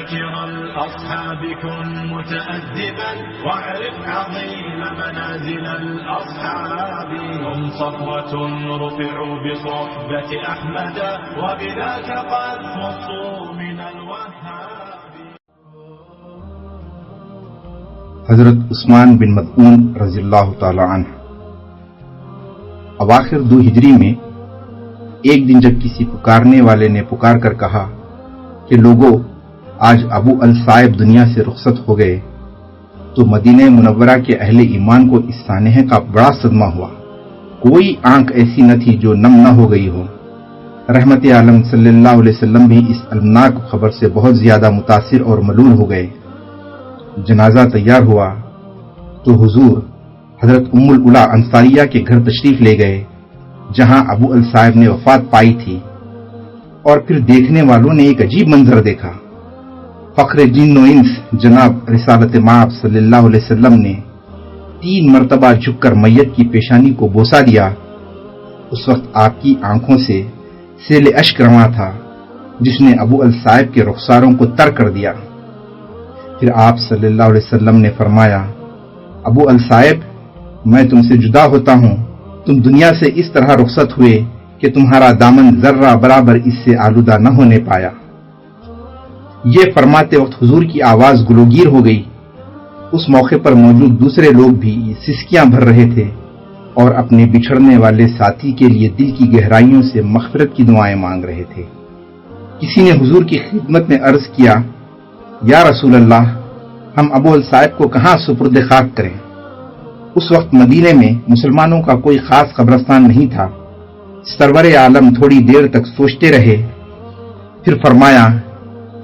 معشر الأصحاب كن متأدبا واعرف عظيم منازل الأصحاب هم صفوة رفعوا بصحبة أحمد وبذاك قد خصوا من الوهاب. حضرت عثمان بن مظعون رضی اللہ تعالی عنہ اواخر 2 ہجری میں ایک دن جب کسی پکارنے والے نے پکار کر کہا کہ لوگوں آج ابو الصائب دنیا سے رخصت ہو گئے، تو مدینہ منورہ کے اہل ایمان کو اس سانحے کا بڑا صدمہ ہوا. کوئی آنکھ ایسی نہ تھی جو نم نہ ہو گئی ہو. رحمت عالم صلی اللہ علیہ وسلم بھی اس المناک خبر سے بہت زیادہ متاثر اور ملول ہو گئے. جنازہ تیار ہوا تو حضور حضرت ام العلا انصاریہ کے گھر تشریف لے گئے جہاں ابو الصائب نے وفات پائی تھی. اور پھر دیکھنے والوں نے ایک عجیب منظر دیکھا. فخر جن و انس جناب رسالت مآب صلی اللہ علیہ وسلم نے 3 مرتبہ جھک کر میت کی پیشانی کو بوسہ دیا. اس وقت آپ کی آنکھوں سے سیل اشک رواں تھا جس نے ابو الصائب کے رخساروں کو تر کر دیا. پھر آپ صلی اللہ علیہ وسلم نے فرمایا، ابو الصائب میں تم سے جدا ہوتا ہوں. تم دنیا سے اس طرح رخصت ہوئے کہ تمہارا دامن ذرہ برابر اس سے آلودہ نہ ہونے پایا. یہ فرماتے وقت حضور کی آواز گلوگیر ہو گئی. اس موقع پر موجود دوسرے لوگ بھی سسکیاں بھر رہے تھے اور اپنے بچھڑنے والے ساتھی کے لیے دل کی گہرائیوں سے مغفرت کی دعائیں مانگ رہے تھے. کسی نے حضور کی خدمت میں عرض کیا، یا رسول اللہ، ہم ابو الصائب کو کہاں سپرد خاک کریں؟ اس وقت مدینے میں مسلمانوں کا کوئی خاص قبرستان نہیں تھا. سرور عالم تھوڑی دیر تک سوچتے رہے، پھر فرمایا،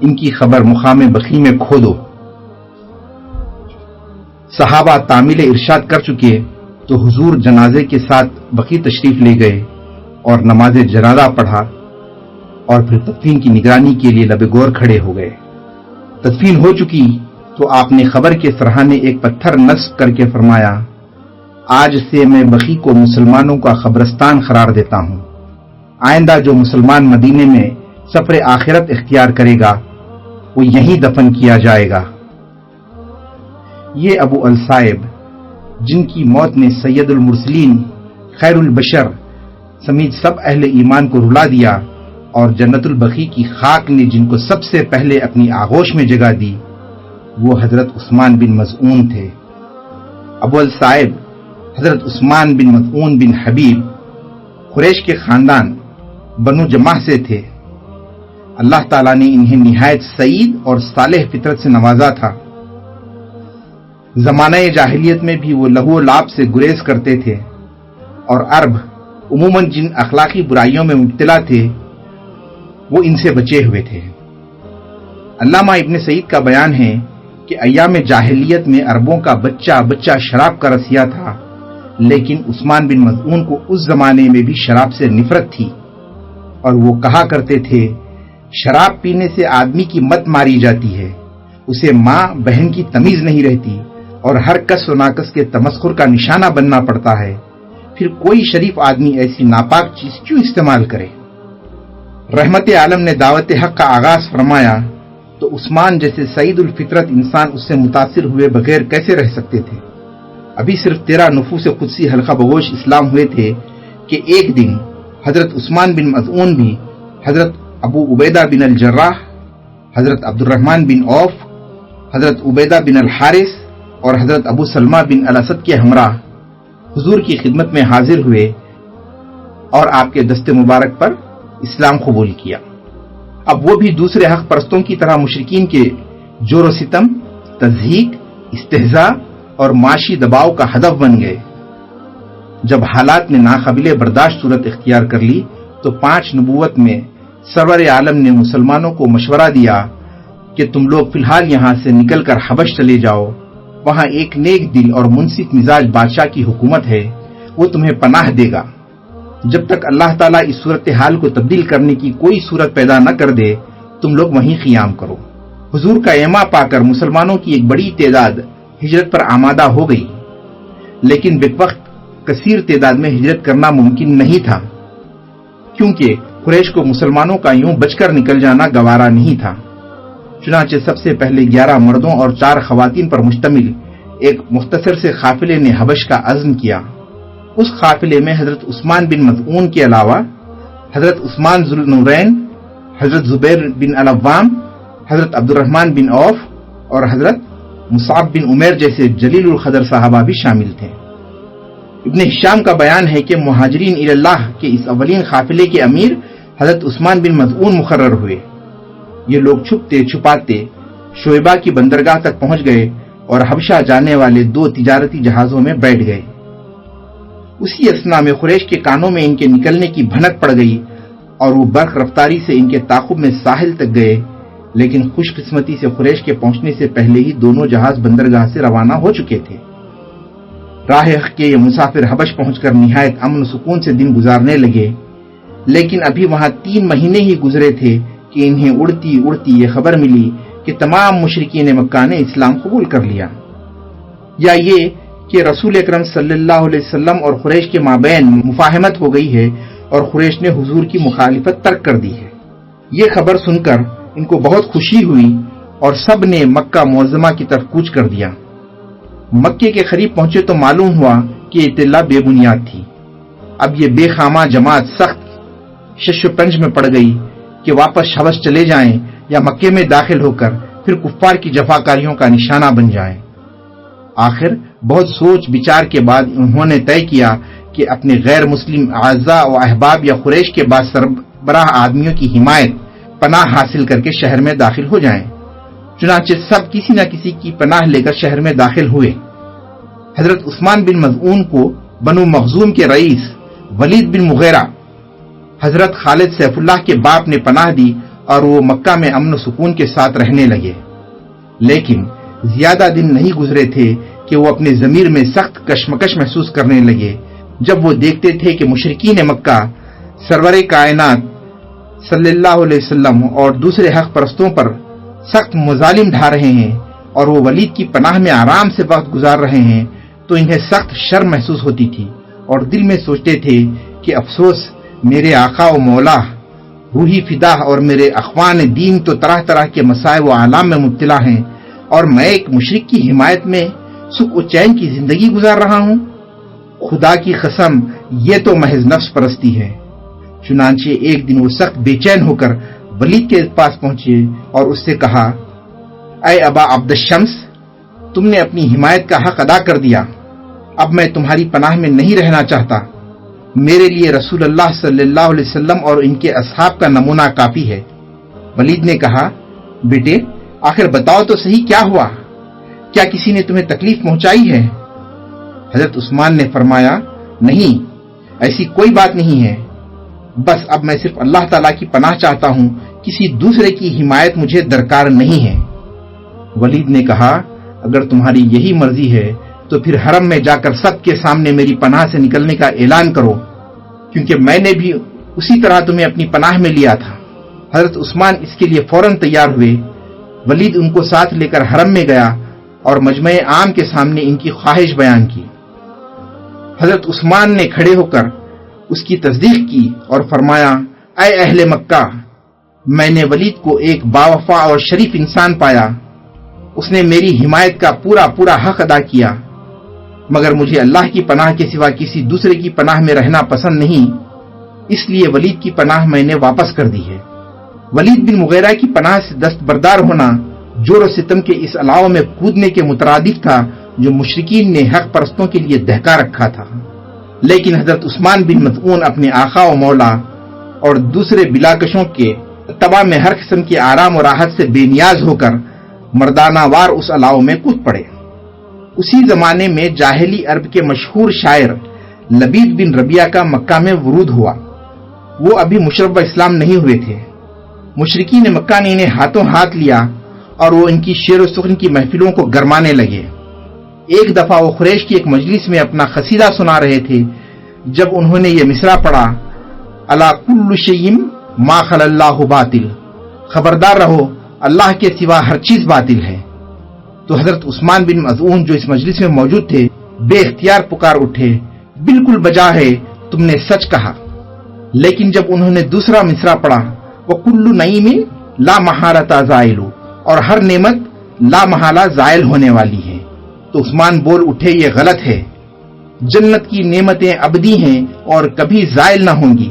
ان کی خبر مقام بقیع میں کھو دو. صحابہ تعمیل ارشاد کر چکے تو حضور جنازے کے ساتھ بقیع تشریف لے گئے اور نماز جنازہ پڑھا اور پھر تدفین کی نگرانی کے لیے لب گور کھڑے ہو گئے. تدفین ہو چکی تو آپ نے خبر کے سرحانے ایک پتھر نصب کر کے فرمایا، آج سے میں بقیع کو مسلمانوں کا قبرستان قرار دیتا ہوں. آئندہ جو مسلمان مدینے میں سفر آخرت اختیار کرے گا وہ یہیں دفن کیا جائے گا. یہ ابو الصائب جن کی موت نے سید المرسلین خیر البشر سمیت سب اہل ایمان کو رلا دیا اور جنت البقیع کی خاک نے جن کو سب سے پہلے اپنی آغوش میں جگہ دی، وہ حضرت عثمان بن مظعون تھے. ابو الصائب حضرت عثمان بن مظعون بن حبیب قریش کے خاندان بنو جمح سے تھے. اللہ تعالیٰ نے انہیں نہایت سعید اور صالح فطرت سے نوازا تھا. زمانہ جاہلیت میں بھی وہ لہو و لعب سے گریز کرتے تھے اور عرب عموماً جن اخلاقی برائیوں میں مبتلا تھے وہ ان سے بچے ہوئے تھے. علامہ ابن سعید کا بیان ہے کہ ایام جاہلیت میں عربوں کا بچہ بچہ شراب کا رسیا تھا، لیکن عثمان بن مظعون کو اس زمانے میں بھی شراب سے نفرت تھی اور وہ کہا کرتے تھے، شراب پینے سے آدمی کی مت ماری جاتی ہے، اسے ماں بہن کی تمیز نہیں رہتی اور ہر کس و ناکس کے تمسخر کا نشانہ بننا پڑتا ہے. پھر کوئی شریف آدمی ایسی ناپاک چیز کیوں استعمال کرے؟ رحمت عالم نے دعوت حق کا آغاز فرمایا تو عثمان جیسے سعید الفطرت انسان اس سے متاثر ہوئے بغیر کیسے رہ سکتے تھے؟ ابھی صرف 13 نفوس قدسی حلقہ بگوش اسلام ہوئے تھے کہ ایک دن حضرت عثمان بن مظعون بھی حضرت ابو عبیدہ بن الجراح، حضرت عبد الرحمن بن عوف، حضرت عبیدہ بن الحارث اور حضرت ابو سلمہ بن الاسد کے ہمراہ حضور کی خدمت میں حاضر ہوئے اور آپ کے دست مبارک پر اسلام قبول کیا. اب وہ بھی دوسرے حق پرستوں کی طرح مشرکین کے جور و ستم، تضحیک، استہزاء اور معاشی دباؤ کا ہدف بن گئے. جب حالات نے ناقابل برداشت صورت اختیار کر لی تو 5 نبوت میں سرور عالم نے مسلمانوں کو مشورہ دیا کہ تم لوگ فی الحال یہاں سے نکل کر حبش چلے جاؤ، وہاں ایک نیک دل اور منصف مزاج بادشاہ کی حکومت ہے، وہ تمہیں پناہ دے گا. جب تک اللہ تعالیٰ اس صورتحال کو تبدیل کرنے کی کوئی صورت پیدا نہ کر دے تم لوگ وہیں قیام کرو. حضور کا ایما پا کر مسلمانوں کی ایک بڑی تعداد ہجرت پر آمادہ ہو گئی، لیکن بروقت کثیر تعداد میں ہجرت کرنا ممکن نہیں تھا کیونکہ قریش کو مسلمانوں کا یوں بچ کر نکل جانا گوارا نہیں تھا. چنانچہ سب سے پہلے 11 مردوں اور 4 خواتین پر مشتمل ایک مختصر سے قافلے نے حبش کا عزم کیا۔ اس قافلے میں حضرت عثمان بن مظعون کے علاوہ حضرت عثمان ذو النورین، حضرت زبیر بن العوام، حضرت عبد الرحمن بن عوف اور حضرت مصعب بن عمیر جیسے جلیل القدر صحابہ بھی شامل تھے۔ ابن ہشام کا بیان ہے کہ مہاجرین الی اللہ کے اس اولین قافلے کے امیر حضرت عثمان بن مظعون مقرر ہوئے۔ یہ لوگ چھپتے چھپاتے شعیبہ کی بندرگاہ تک پہنچ گئے اور حبشہ جانے والے 2 تجارتی جہازوں میں بیٹھ گئے۔ اسی اثنا میں قریش کے کانوں میں ان کے نکلنے کی بھنک پڑ گئی اور وہ برق رفتاری سے ان کے تعاقب میں ساحل تک گئے، لیکن خوش قسمتی سے قریش کے پہنچنے سے پہلے ہی دونوں جہاز بندرگاہ سے روانہ ہو چکے تھے۔ راہ کے یہ مسافر حبش پہنچ کر نہایت امن و سکون سے دن گزارنے لگے، لیکن ابھی وہاں 3 مہینے ہی گزرے تھے کہ انہیں اڑتی اڑتی یہ خبر ملی کہ تمام مشرکین مکہ نے اسلام قبول کر لیا، یا یہ کہ رسول اکرم صلی اللہ علیہ وسلم اور قریش کے مابین مفاہمت ہو گئی ہے اور قریش نے حضور کی مخالفت ترک کر دی ہے۔ یہ خبر سن کر ان کو بہت خوشی ہوئی اور سب نے مکہ معظمہ کی طرف کوچ کر دیا۔ مکے کے قریب پہنچے تو معلوم ہوا کہ اطلاع بے بنیاد تھی۔ اب یہ بے خامہ جماعت سخت شش و پنج میں پڑ گئی کہ واپس حبش چلے جائیں یا مکے میں داخل ہو کر پھر کفار کی جفاکاریوں کا نشانہ بن جائیں۔ آخر بہت سوچ بچار کے بعد انہوں نے طے کیا کہ اپنے غیر مسلم اعزاء و احباب یا قریش کے بعض سربراہ آدمیوں کی حمایت پناہ حاصل کر کے شہر میں داخل ہو جائیں۔ چنانچہ سب کسی نہ کسی کی پناہ لے کر شہر میں داخل ہوئے۔ حضرت عثمان بن مظعون کو بنو مخزوم کے رئیس ولید بن مغیرہ حضرت خالد سیف اللہ کے باپ نے پناہ دی اور وہ مکہ میں امن و سکون کے ساتھ رہنے لگے، لیکن زیادہ دن نہیں گزرے تھے کہ وہ اپنے ضمیر میں سخت کشمکش محسوس کرنے لگے جب وہ دیکھتے تھے کہ مشرکین مکہ سرور کائنات صلی اللہ علیہ وسلم اور دوسرے حق پرستوں پر سخت مظالم ڈھا رہے ہیں اور وہ ولید کی پناہ میں آرام سے وقت گزار رہے ہیں، تو انہیں سخت شرم محسوس ہوتی تھی اور دل میں سوچتے تھے کہ افسوس، میرے آقا و مولا روحی فدا اور میرے اخوان دین تو طرح طرح کے مسائل و آلام میں مبتلا ہیں اور میں ایک مشرک کی حمایت میں سکھ و چین کی زندگی گزار رہا ہوں۔ خدا کی قسم، یہ تو محض نفس پرستی ہے۔ چنانچہ ایک دن وہ سخت بے چین ہو کر ولید کے پاس پہنچے اور اس سے کہا، اے ابا عبد الشمس، تم نے اپنی حمایت کا حق ادا کر دیا، اب میں تمہاری پناہ میں نہیں رہنا چاہتا۔ میرے لیے رسول اللہ صلی اللہ علیہ وسلم اور ان کے اصحاب کا نمونہ کافی ہے۔ ولید نے کہا، بیٹے آخر بتاؤ تو صحیح کیا ہوا، کیا کسی نے تمہیں تکلیف پہنچائی ہے؟ حضرت عثمان نے فرمایا، نہیں، ایسی کوئی بات نہیں ہے، بس اب میں صرف اللہ تعالیٰ کی پناہ چاہتا ہوں، کسی دوسرے کی حمایت مجھے درکار نہیں ہے۔ ولید نے کہا، اگر تمہاری یہی مرضی ہے تو پھر حرم میں جا کر سب کے سامنے میری پناہ سے نکلنے کا اعلان کرو، کیونکہ میں نے بھی اسی طرح تمہیں اپنی پناہ میں لیا تھا۔ حضرت عثمان اس کے لیے فوراً تیار ہوئے۔ ولید ان کو ساتھ لے کر حرم میں گیا اور مجمع عام کے سامنے ان کی خواہش بیان کی۔ حضرت عثمان نے کھڑے ہو کر اس کی تصدیق کی اور فرمایا، اے اہل مکہ، میں نے ولید کو ایک باوفا اور شریف انسان پایا، اس نے میری حمایت کا پورا حق ادا کیا، مگر مجھے اللہ کی پناہ کے سوا کسی دوسرے کی پناہ میں رہنا پسند نہیں، اس لیے ولید کی پناہ میں نے واپس کر دی ہے۔ ولید بن مغیرہ کی پناہ سے دستبردار ہونا جور و ستم کے اس الاؤ میں کودنے کے مترادف تھا جو مشرکین نے حق پرستوں کے لیے دہکا رکھا تھا، لیکن حضرت عثمان بن مظعون اپنے آقا و مولا اور دوسرے بلاکشوں کے اتباع میں ہر قسم کی آرام و راحت سے بے نیاز ہو کر مردانہ وار اس الاؤ میں کود پڑے۔ اسی زمانے میں جاہلی عرب کے مشہور شاعر لبید بن ربیعہ کا مکہ میں ورود ہوا۔ وہ ابھی مشرف اسلام نہیں ہوئے تھے۔ مشرکین مکہ نے انہیں ہاتھوں ہاتھ لیا اور وہ ان کی شعر و سخن کی محفلوں کو گرمانے لگے۔ ایک دفعہ وہ قریش کی ایک مجلس میں اپنا قصیدہ سنا رہے تھے، جب انہوں نے یہ مصرع پڑھا، الا کل شیء ما خلا اللہ باطل، خبردار رہو اللہ کے سوا ہر چیز باطل ہے۔ تو حضرت عثمان بن مظعون جو اس مجلس میں موجود تھے بے اختیار پکار اٹھے، بالکل بجا ہے، تم نے سچ کہا۔ لیکن جب انہوں نے دوسرا مصرع پڑھا، وَكُلُّ نَعِيمٍ لَا مَحَالَةَ زَائِلُ، اور ہر نعمت لامحالہ زائل ہونے والی ہے۔ تو عثمان بول اٹھے، یہ غلط ہے، جنت کی نعمتیں ابدی ہیں اور کبھی زائل نہ ہوں گی۔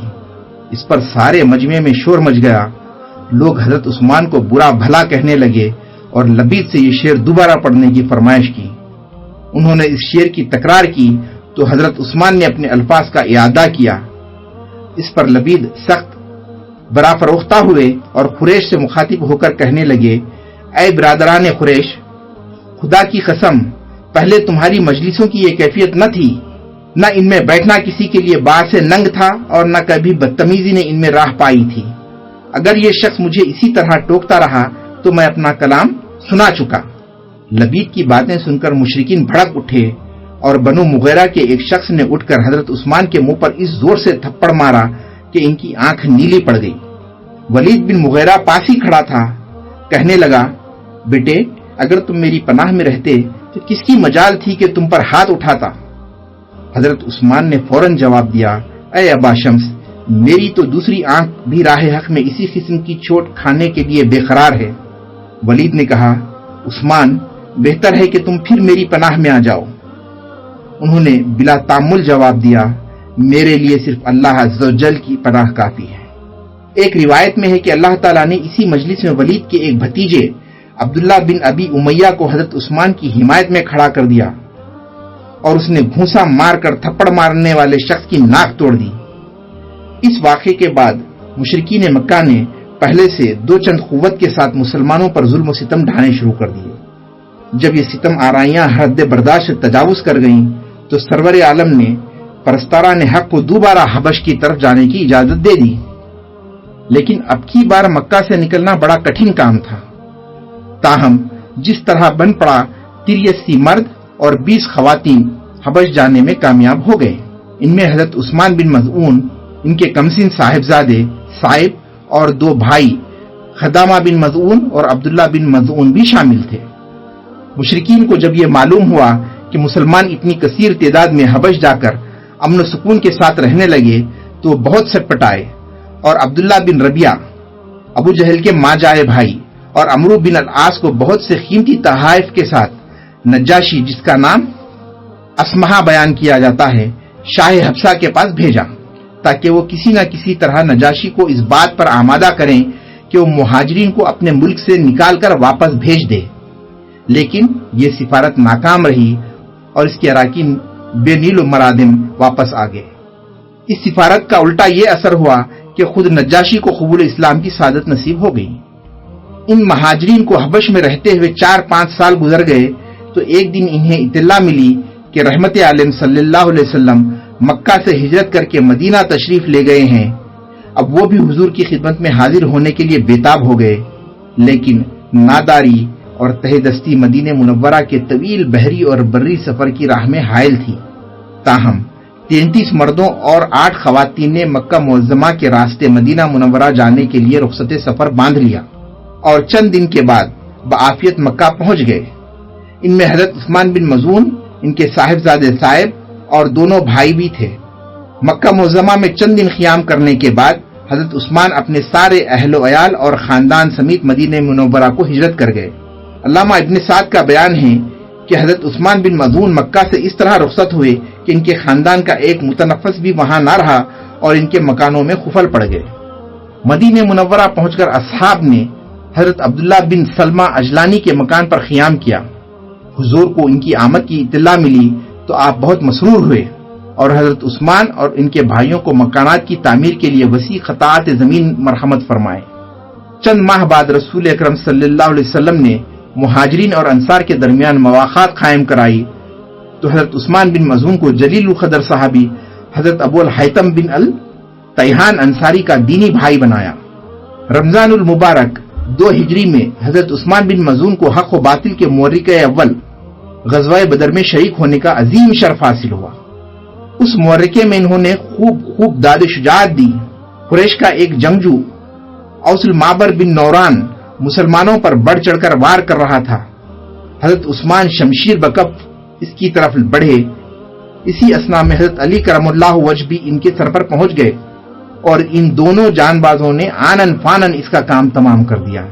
اس پر سارے مجمع میں شور مچ گیا، لوگ حضرت عثمان کو برا بھلا کہنے لگے اور لبید سے یہ شعر دوبارہ پڑھنے کی فرمائش کی۔ انہوں نے اس شعر کی تکرار کی تو حضرت عثمان نے اپنے الفاظ کا اعادہ کیا۔ اس پر لبید سخت برافروختہ ہوئے اور قریش سے مخاطب ہو کر کہنے لگے، اے برادران قریش، خدا کی قسم پہلے تمہاری مجلسوں کی یہ کیفیت نہ تھی، نہ ان میں بیٹھنا کسی کے لیے باعث ننگ تھا اور نہ کبھی بدتمیزی نے ان میں راہ پائی تھی۔ اگر یہ شخص مجھے اسی طرح ٹوکتا رہا تو میں اپنا کلام سنا چکا۔ لبید کی باتیں سن کر مشرکین بھڑک اٹھے اور بنو مغیرہ کے ایک شخص نے اٹھ کر حضرت عثمان کے منہ پر اس زور سے تھپڑ مارا کہ ان کی آنکھ نیلی پڑ گئی۔ ولید بن مغیرہ پاس ہی کھڑا تھا، کہنے لگا، بیٹے اگر تم میری پناہ میں رہتے تو کس کی مجال تھی کہ تم پر ہاتھ اٹھاتا؟ حضرت عثمان نے فوراً جواب دیا، اے ابا شمس، میری تو دوسری آنکھ بھی راہ حق میں اسی قسم کی چوٹ کھانے کے لیے بے قرار ہے۔ ولید نے کہا، عثمان بہتر ہے کہ تم پھر میری پناہ میں آ جاؤ۔ انہوں نے بلا تامل جواب دیا، میرے لیے صرف اللہ عز و جل کی پناہ کافی ہے۔ ایک روایت میں ہے کہ اللہ تعالیٰ نے اسی مجلس میں ولید کے ایک بھتیجے عبداللہ بن ابی امیہ کو حضرت عثمان کی حمایت میں کھڑا کر دیا اور اس نے گھونسا مار کر تھپڑ مارنے والے شخص کی ناک توڑ دی۔ اس واقعے کے بعد مشرکین مکہ نے پہلے سے دو چند قوت کے ساتھ مسلمانوں پر ظلم و ستم ڈھانے شروع کر دیے۔ جب یہ ستم آرائیاں حد برداشت سے تجاوز کر گئیں تو سرور عالم نے پرستاران حق کو دوبارہ حبش کی طرف جانے کی اجازت دے دی، لیکن اب کی بار مکہ سے نکلنا بڑا کٹھن کام تھا۔ تاہم جس طرح بن پڑا 83 مرد اور 20 خواتین حبش جانے میں کامیاب ہو گئے۔ ان میں حضرت عثمان بن مظعون، ان کے کمسن صاحبزادے صائب اور 2 بھائی خدامہ بن مظعون اور عبداللہ بن مظعون بھی شامل تھے۔ مشرکین کو جب یہ معلوم ہوا کہ مسلمان اتنی کثیر تعداد میں حبش جا کر امن و سکون کے ساتھ رہنے لگے تو بہت سٹ پٹائے اور عبداللہ بن ربیعہ، ابو جہل کے ماں جائے بھائی، اور عمرو بن العاص کو بہت سے قیمتی تحائف کے ساتھ نجاشی، جس کا نام اسمہا بیان کیا جاتا ہے، شاہ حبشہ کے پاس بھیجا تاکہ وہ کسی نہ کسی طرح نجاشی کو اس بات پر آمادہ کریں کہ وہ مہاجرین کو اپنے ملک سے نکال کر واپس بھیج دے۔ لیکن یہ سفارت ناکام رہی اور اس کے اراکین بے نیل و مرادم واپس آ گئے۔ اس سفارت کا الٹا یہ اثر ہوا کہ خود نجاشی کو قبول اسلام کی سعادت نصیب ہو گئی۔ ان مہاجرین کو حبش میں رہتے ہوئے 4-5 سال گزر گئے تو ایک دن انہیں اطلاع ملی کہ رحمت عالم صلی اللہ علیہ وسلم مکہ سے ہجرت کر کے مدینہ تشریف لے گئے ہیں۔ اب وہ بھی حضور کی خدمت میں حاضر ہونے کے لیے بےتاب ہو گئے، لیکن ناداری اور تہ دستی مدینہ منورہ کے طویل بحری اور بری سفر کی راہ میں حائل تھی۔ تاہم 33 مردوں اور 8 خواتین نے مکہ معظمہ کے راستے مدینہ منورہ جانے کے لیے رخصت سفر باندھ لیا اور چند دن کے بعد بعافیت مکہ پہنچ گئے۔ ان میں حضرت عثمان بن مظعون، ان کے صاحبزادے صائب اور 2 بھائی بھی تھے۔ مکہ معظمہ میں چند دن قیام کرنے کے بعد حضرت عثمان اپنے سارے اہل و عیال اور خاندان سمیت مدینہ منورہ کو ہجرت کر گئے۔ علامہ ابن سعد کا بیان ہے کہ حضرت عثمان بن مظعون مکہ سے اس طرح رخصت ہوئے کہ ان کے خاندان کا ایک متنفس بھی وہاں نہ رہا اور ان کے مکانوں میں خفل پڑ گئے۔ مدینہ منورہ پہنچ کر اصحاب نے حضرت عبداللہ بن سلمہ اجلانی کے مکان پر قیام کیا۔ حضور کو ان کی آمد کی اطلاع ملی تو آپ بہت مسرور ہوئے اور حضرت عثمان اور ان کے بھائیوں کو مکانات کی تعمیر کے لیے وسیع قطاعات زمین مرحمت فرمائے۔ چند ماہ بعد رسول اکرم صلی اللہ علیہ وسلم نے مہاجرین اور انصار کے درمیان مواخات قائم کرائی تو حضرت عثمان بن مظعون کو جلیل القدر صحابی حضرت ابو الحیثم بن التیہان انصاری کا دینی بھائی بنایا۔ رمضان المبارک 2 ہجری میں حضرت عثمان بن مظعون کو حق و باطل کے مورخ اول غزوہ بدر میں شریک ہونے کا عظیم شرف حاصل ہوا۔ اس مورکے میں انہوں نے خوب داد شجاعت دی۔ قریش کا ایک جنگجو اوس المعبر بن نوران مسلمانوں پر بڑھ چڑھ کر وار کر رہا تھا۔ حضرت عثمان شمشیر بکف اس کی طرف بڑھے۔ اسی اثنا میں حضرت علی کرم اللہ وجہ بھی ان کے سر پر پہنچ گئے اور ان دونوں جان بازوں نے آنن فانن اس کا کام تمام کر دیا۔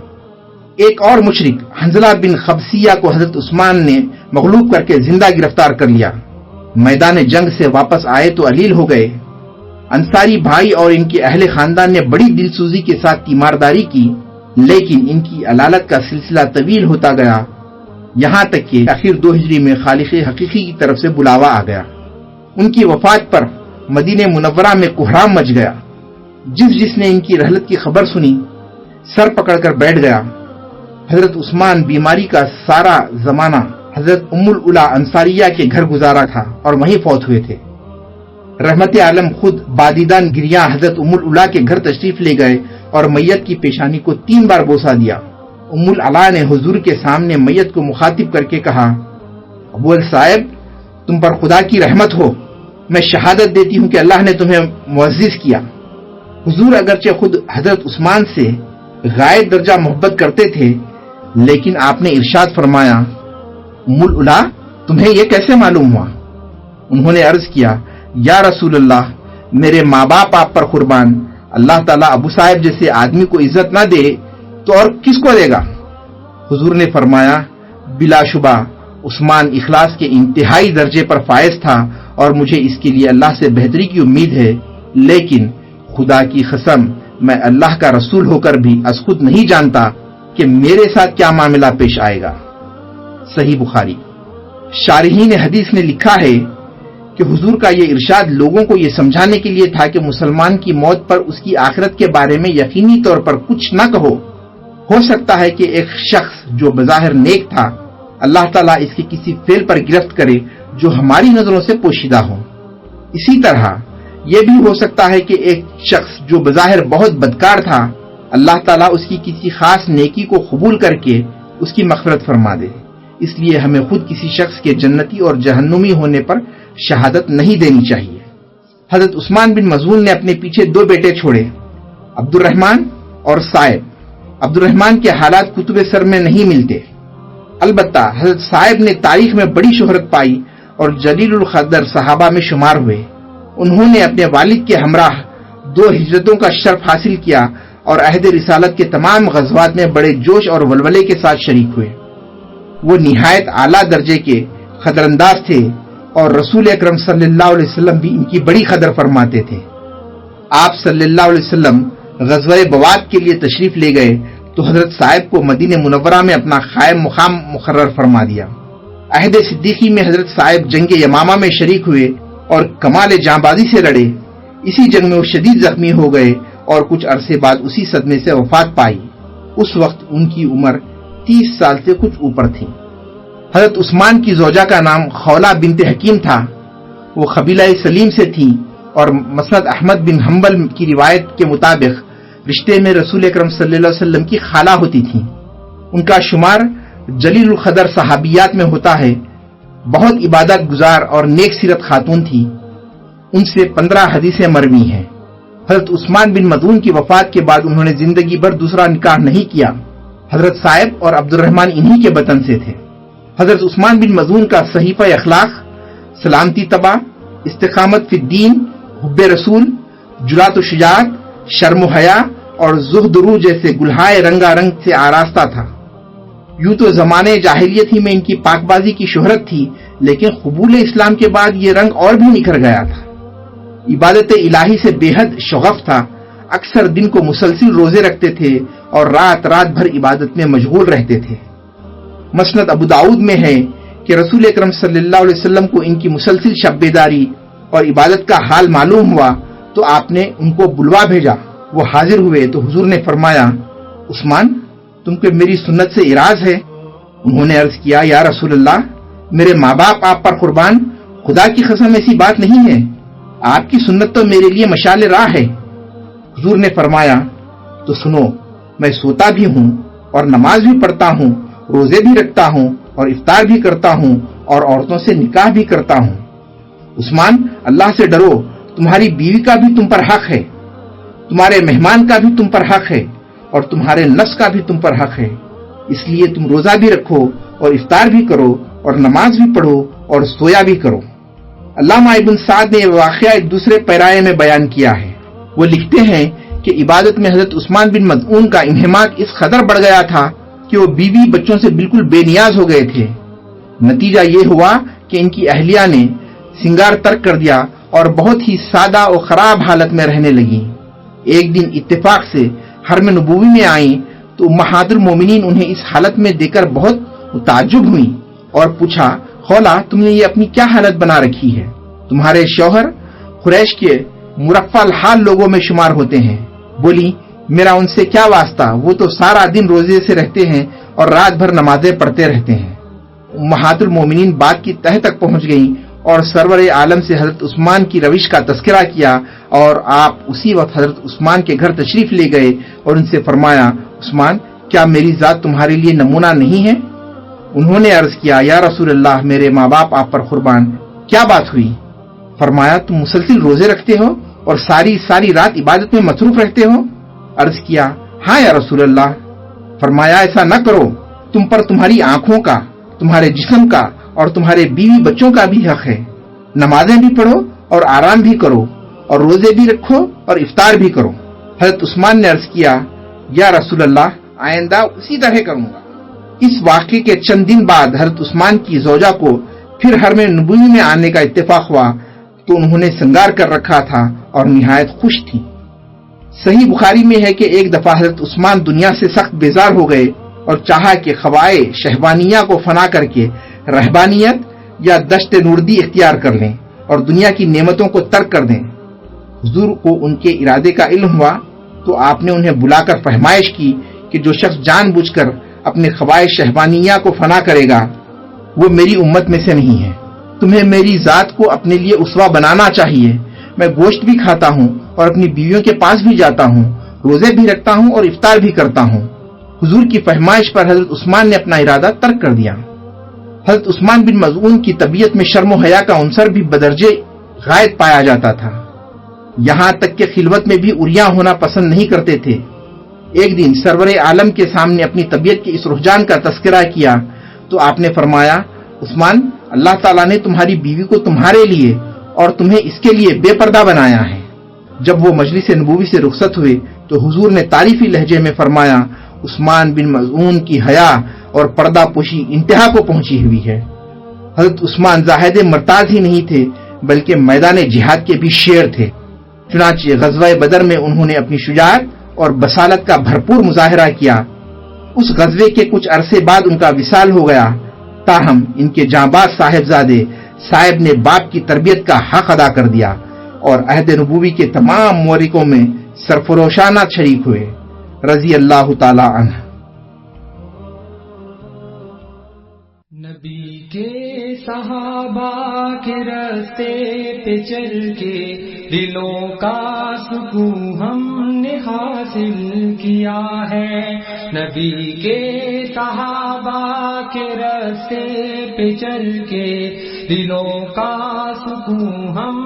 ایک اور مشرک حنظلہ بن خبسیہ کو حضرت عثمان نے مغلوب کر کے زندہ گرفتار کر لیا۔ میدان جنگ سے واپس آئے تو علیل ہو گئے۔ انصاری بھائی اور ان کے اہل خاندان نے بڑی دلسوزی کے ساتھ تیمارداری کی، لیکن ان کی علالت کا سلسلہ طویل ہوتا گیا، یہاں تک کہ آخر 2 ہجری میں خالق حقیقی کی طرف سے بلاوا آ گیا۔ ان کی وفات پر مدینہ منورہ میں کوہرام مچ گیا۔ جس نے ان کی رحلت کی خبر سنی سر پکڑ کر بیٹھ گیا۔ حضرت عثمان بیماری کا سارا زمانہ حضرت ام العلا انصاریہ کے گھر گزارا تھا اور وہیں فوت ہوئے تھے۔ رحمت عالم خود بادیدان گریاں حضرت ام العلا کے گھر تشریف لے گئے اور میت کی پیشانی کو 3 بار بوسہ دیا۔ ام العلا نے حضور کے سامنے میت کو مخاطب کر کے کہا، ابو صاحب تم پر خدا کی رحمت ہو، میں شہادت دیتی ہوں کہ اللہ نے تمہیں معزز کیا۔ حضور اگرچہ خود حضرت عثمان سے غائب درجہ محبت کرتے تھے، لیکن آپ نے ارشاد فرمایا، ام العلا تمہیں یہ کیسے معلوم ہوا؟ انہوں نے عرض کیا، یا رسول اللہ میرے ماں باپ آپ پر قربان، اللہ تعالیٰ ابو صاحب جیسے آدمی کو عزت نہ دے تو اور کس کو دے گا؟ حضور نے فرمایا، بلا شبہ عثمان اخلاص کے انتہائی درجے پر فائز تھا اور مجھے اس کے لیے اللہ سے بہتری کی امید ہے، لیکن خدا کی قسم میں اللہ کا رسول ہو کر بھی از خود نہیں جانتا کہ میرے ساتھ کیا معاملہ پیش آئے گا۔ صحیح بخاری۔ شارحین حدیث نے لکھا ہے کہ حضور کا یہ ارشاد لوگوں کو یہ سمجھانے کے لیے تھا کہ مسلمان کی موت پر اس کی آخرت کے بارے میں یقینی طور پر کچھ نہ کہو۔ ہو سکتا ہے کہ ایک شخص جو بظاہر نیک تھا، اللہ تعالیٰ اس کے کسی فعل پر گرفت کرے جو ہماری نظروں سے پوشیدہ ہو۔ اسی طرح یہ بھی ہو سکتا ہے کہ ایک شخص جو بظاہر بہت بدکار تھا، اللہ تعالیٰ اس کی کسی خاص نیکی کو قبول کر کے اس کی مغفرت فرما دے۔ اس لیے ہمیں خود کسی شخص کے جنتی اور جہنمی ہونے پر شہادت نہیں دینی چاہیے۔ حضرت عثمان بن مظعون نے اپنے پیچھے 2 بیٹے چھوڑے، عبد الرحمن اور صائب۔ عبد الرحمن کے حالات کتب سر میں نہیں ملتے، البتہ حضرت صائب نے تاریخ میں بڑی شہرت پائی اور جلیل القدر صحابہ میں شمار ہوئے۔ انہوں نے اپنے والد کے ہمراہ 2 ہجرتوں کا شرف حاصل کیا اور عہد رسالت کے تمام غزوات میں بڑے جوش اور ولولے کے ساتھ شریک ہوئے۔ وہ نہایت اعلیٰ درجے کے قدر انداز تھے اور رسول اکرم صلی اللہ علیہ وسلم بھی ان کی بڑی قدر فرماتے تھے۔ آپ صلی اللہ علیہ وسلم غزوہ بواد کے لیے تشریف لے گئے تو حضرت صاحب کو مدینہ منورہ میں اپنا قائم مقام مقرر فرما دیا۔ عہد صدیقی میں حضرت صاحب جنگ یمامہ میں شریک ہوئے اور کمال جانبازی سے لڑے۔ اسی جنگ میں وہ شدید زخمی ہو گئے اور کچھ عرصے بعد اسی صدمے سے وفات پائی۔ اس وقت ان کی عمر 30 سال سے کچھ اوپر تھی۔ حضرت عثمان کی زوجہ کا نام خولہ بنت حکیم تھا۔ وہ قبیلہ سلیم سے تھیں اور مسند احمد بن حنبل کی روایت کے مطابق رشتے میں رسول اکرم صلی اللہ علیہ وسلم کی خالہ ہوتی تھیں۔ ان کا شمار جلیل القدر صحابیات میں ہوتا ہے۔ بہت عبادت گزار اور نیک سیرت خاتون تھی۔ ان سے 15 حدیثیں مروی ہیں۔ حضرت عثمان بن مظعون کی وفات کے بعد انہوں نے زندگی بھر دوسرا نکاح نہیں کیا۔ حضرت صاحب اور عبد الرحمن انہی کے بطن سے تھے۔ حضرت عثمان بن مظعون کا صحیفہ اخلاق، سلامتی طبع، استقامت فی الدین، حب رسول، جرات و شجاعت، شرم و حیا اور زہد و روح جیسے گلہائے رنگا رنگ سے آراستہ تھا۔ یوں تو زمانے جاہلیت ہی میں ان کی پاک بازی کی شہرت تھی، لیکن قبول اسلام کے بعد یہ رنگ اور بھی نکھر گیا تھا۔ عبادت الہی سے بے حد شغف تھا۔ اکثر دن کو مسلسل روزے رکھتے تھے اور رات رات بھر عبادت میں مشغول رہتے تھے۔ مسند ابو داؤد میں ہے کہ رسول اکرم صلی اللہ علیہ وسلم کو ان کی مسلسل شب بیداری اور عبادت کا حال معلوم ہوا تو آپ نے ان کو بلوا بھیجا۔ وہ حاضر ہوئے تو حضور نے فرمایا، عثمان تم کو میری سنت سے اعراض ہے؟ انہوں نے عرض کیا، یا رسول اللہ میرے ماں باپ آپ پر قربان، خدا کی قسم ایسی بات نہیں ہے، آپ کی سنت تو میرے لیے مشعل راہ ہے۔ حضور نے فرمایا، تو سنو، میں سوتا بھی ہوں اور نماز بھی پڑھتا ہوں، روزے بھی رکھتا ہوں اور افطار بھی کرتا ہوں اور عورتوں سے نکاح بھی کرتا ہوں۔ عثمان اللہ سے ڈرو، تمہاری بیوی کا بھی تم پر حق ہے، تمہارے مہمان کا بھی تم پر حق ہے اور تمہارے نفس کا بھی تم پر حق ہے، اس لیے تم روزہ بھی رکھو اور افطار بھی کرو اور نماز بھی پڑھو اور سویا بھی کرو۔ علامہ ابن سعد نے یہ واقعہ ایک دوسرے پیرائے میں بیان کیا ہے۔ وہ لکھتے ہیں کہ عبادت میں حضرت عثمان بن مظعون کا انہماک اس قدر بڑھ گیا تھا کہ وہ بیوی بچوں سے بالکل بے نیاز ہو گئے تھے۔ نتیجہ یہ ہوا کہ ان کی اہلیہ نے سنگار ترک کر دیا اور بہت ہی سادہ اور خراب حالت میں رہنے لگی۔ ایک دن اتفاق سے حرم نبوی میں آئیں تو امہات المومنین انہیں اس حالت میں دیکھ کر بہت متعجب ہوئیں اور پوچھا، خولا تم نے یہ اپنی کیا حالت بنا رکھی ہے؟ تمہارے شوہر قریش کے مرفع الحال لوگوں میں شمار ہوتے ہیں۔ بولی، میرا ان سے کیا واسطہ، وہ تو سارا دن روزے سے رہتے ہیں اور رات بھر نمازیں پڑھتے رہتے ہیں۔ امہات المومنین بات کی تہہ تک پہنچ گئیں اور سرور عالم سے حضرت عثمان کی روش کا تذکرہ کیا، اور آپ اسی وقت حضرت عثمان کے گھر تشریف لے گئے اور ان سے فرمایا، عثمان کیا میری ذات تمہارے لیے نمونہ نہیں ہے؟ انہوں نے عرض کیا، یا رسول اللہ، میرے ماں باپ آپ پر قربان، کیا بات ہوئی؟ فرمایا، تم مسلسل روزے رکھتے ہو اور ساری رات عبادت میں مصروف رہتے ہو؟ عرض کیا، ہاں یا رسول اللہ۔ فرمایا، ایسا نہ کرو، تم پر تمہاری آنکھوں کا، تمہارے جسم کا اور تمہارے بیوی بچوں کا بھی حق ہے۔ نمازیں بھی پڑھو اور آرام بھی کرو اور روزے بھی رکھو اور افطار بھی کرو۔ حضرت عثمان نے عرض کیا، یا رسول اللہ، آئندہ اسی طرح کروں گا۔ اس واقعے کے چند دن بعد حضرت عثمان کی زوجہ کو پھر حرم نبوی میں آنے کا اتفاق ہوا تو انہوں نے سنگار کر رکھا تھا اور نہایت خوش تھی۔ صحیح بخاری میں ہے کہ ایک دفعہ حضرت عثمان دنیا سے سخت بیزار ہو گئے اور چاہا کہ خواہ شہوانیہ کو فنا کر کے رہبانیت یا دشت نوردی اختیار کر لیں اور دنیا کی نعمتوں کو ترک کر دیں۔ حضور کو ان کے ارادے کا علم ہوا تو آپ نے انہیں بلا کر فہمائش کی کہ جو شخص جان بوجھ کر اپنے خواہش شہوانیہ کو فنا کرے گا وہ میری امت میں سے نہیں ہے۔ تمہیں میری ذات کو اپنے لیے اسوہ بنانا چاہیے۔ میں گوشت بھی کھاتا ہوں اور اپنی بیویوں کے پاس بھی جاتا ہوں، روزے بھی رکھتا ہوں اور افطار بھی کرتا ہوں۔ حضور کی فہمائش پر حضرت عثمان نے اپنا ارادہ ترک کر دیا۔ حضرت عثمان بن مظعون کی طبیعت میں شرم و حیا کا عنصر بھی بدرجے غائب پایا جاتا تھا، یہاں تک کہ خلوت میں بھی عریاں ہونا پسند نہیں کرتے تھے۔ ایک دن سرور عالم کے سامنے اپنی طبیعت کے اس رجحان کا تذکرہ کیا تو آپ نے فرمایا، عثمان، اللہ تعالیٰ نے تمہاری بیوی کو تمہارے لیے اور تمہیں اس کے لیے بے پردہ بنایا ہے۔ جب وہ مجلس نبوی سے رخصت ہوئے تو حضور نے تعریفی لہجے میں فرمایا، عثمان بن مظعون کی حیا اور پردہ پوشی انتہا کو پہنچی ہوئی ہے۔ حضرت عثمان زاہد مرتاز ہی نہیں تھے بلکہ میدان جہاد کے بھی شیر تھے۔ چنانچہ غزوہ بدر میں انہوں نے اپنی شجاعت اور بصالت کا بھرپور مظاہرہ کیا۔ اس غزوے کے کچھ عرصے بعد ان کا وصال ہو گیا، تاہم ان کے جانباز صاحبزادے صاحب نے باپ کی تربیت کا حق ادا کر دیا اور عہد نبوی کے تمام مورکوں میں سرفروشانہ شریک ہوئے، رضی اللہ تعالی عنہ۔ نبی کے صحابہ کے راستے پہ چل کے دلوں کا سکون ہم نے حاصل کیا ہے۔ نبی کے صحابہ کے راستے پہ چل کے دلوں کا سکون ہم